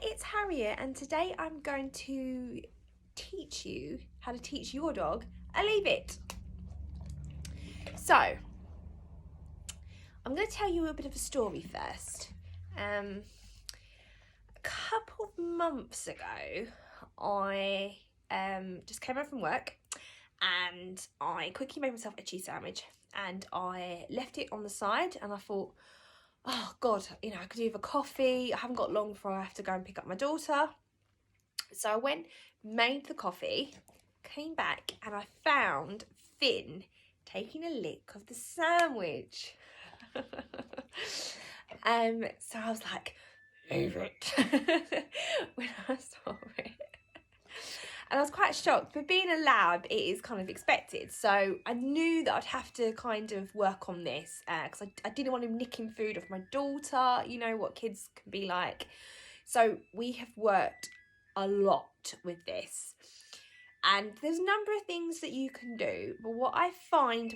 it's Harriet, and today I'm going to teach you how to teach your dog a leave it. So, I'm going to tell you a bit of a story first. A couple of months ago, I just came home from work and I quickly made myself a cheese sandwich and I left it on the side, and I thought, oh God, I could do with a coffee. I haven't got long before I have to go and pick up my daughter. So I went, made the coffee, came back, and I found Finn taking a lick of the sandwich. So I was like, leave it, when I saw it. And I was quite shocked, but being a lab, it is kind of expected. So I knew that I'd have to kind of work on this because I didn't want him nicking food off my daughter. You know what kids can be like. So we have worked a lot with this. And there's a number of things that you can do. But what I found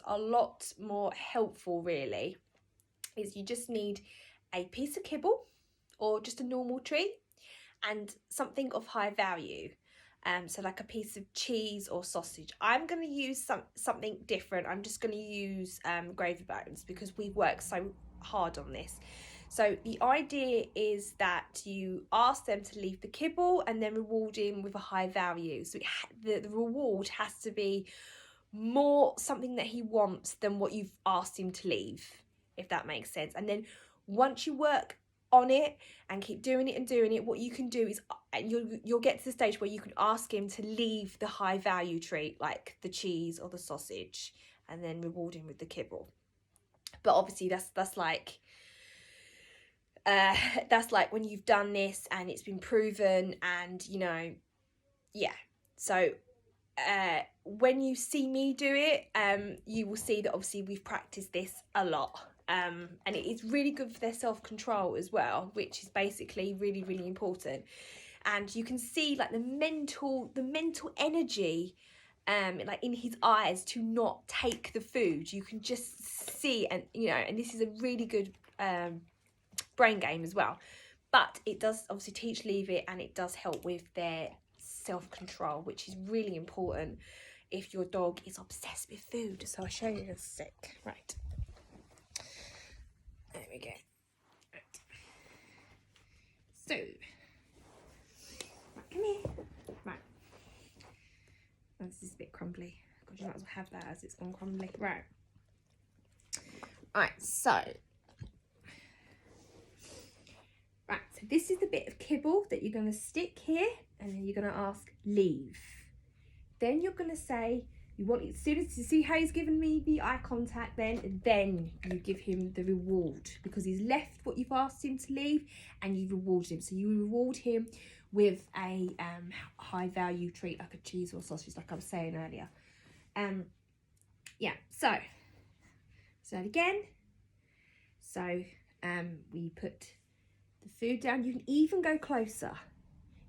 a lot more helpful really is you just need a piece of kibble or just a normal treat and something of high value. So like a piece of cheese or sausage. I'm going to use something different. I'm just going to use gravy bones because we've worked so hard on this. So the idea is that you ask them to leave the kibble and then reward him with a high value. So the reward has to be more something that he wants than what you've asked him to leave, if that makes sense. And then once you work on it and keep doing it, what you can do is you'll get to the stage where you can ask him to leave the high value treat like the cheese or the sausage and then reward him with the kibble. But obviously that's like when you've done this and it's been proven, and so when you see me do it, you will see that obviously we've practiced this a lot. And it is really good for their self-control as well, which is basically really, really important. And you can see like the mental energy like in his eyes to not take the food. You can just see, and and this is a really good brain game as well. But it does obviously teach leave it, and it does help with their self-control, which is really important if your dog is obsessed with food. So I'll show you in a sec. Right. There we go. Right. So, right, come here. Right. Oh, this is a bit crumbly. God, you might as well have that as it's gone crumbly. Right. Right, so this is the bit of kibble that you're going to stick here, and then you're going to ask leave. Then you're going to say, you want, as soon as you see how he's given me the eye contact, then you give him the reward because he's left what you've asked him to leave, and you've rewarded him. So you reward him with a high value treat like a cheese or sausage, like I was saying earlier. So again. So we put the food down. You can even go closer.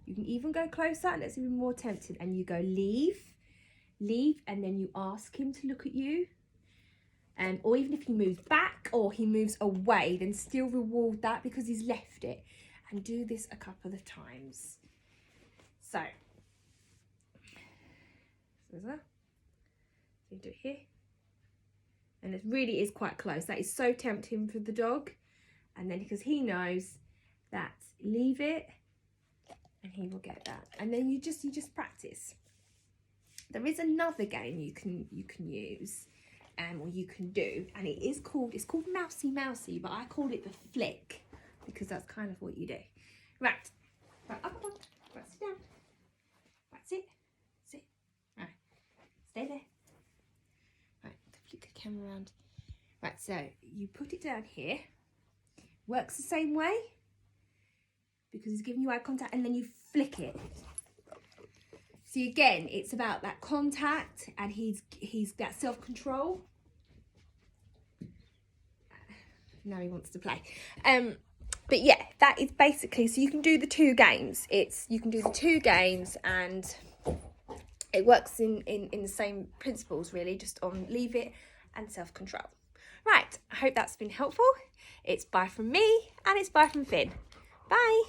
And it's even more tempting. And you go leave, and then you ask him to look at you. Or even if he moves back or he moves away, then still reward that because he's left it. And do this a couple of times. So you do it here. And it really is quite close. That is so tempting for the dog. And then because he knows that leave it, and he will get that. And then you just practice. There is another game you can use, or you can do, and it's called Mousey Mousey, but I call it the flick because that's kind of what you do. Right, up. Right, sit down. Right, sit. Right, stay there. Right, flick the camera around. Right, so you put it down here. Works the same way because he's giving you eye contact, and then you flick it. So again, it's about that contact, and he's got self-control. Now he wants to play. But yeah, that is basically, so you can do the two games. You can do the two games, and it works in the same principles really, just on leave it and self-control. Right, I hope that's been helpful. It's bye from me and it's bye from Finn. Bye.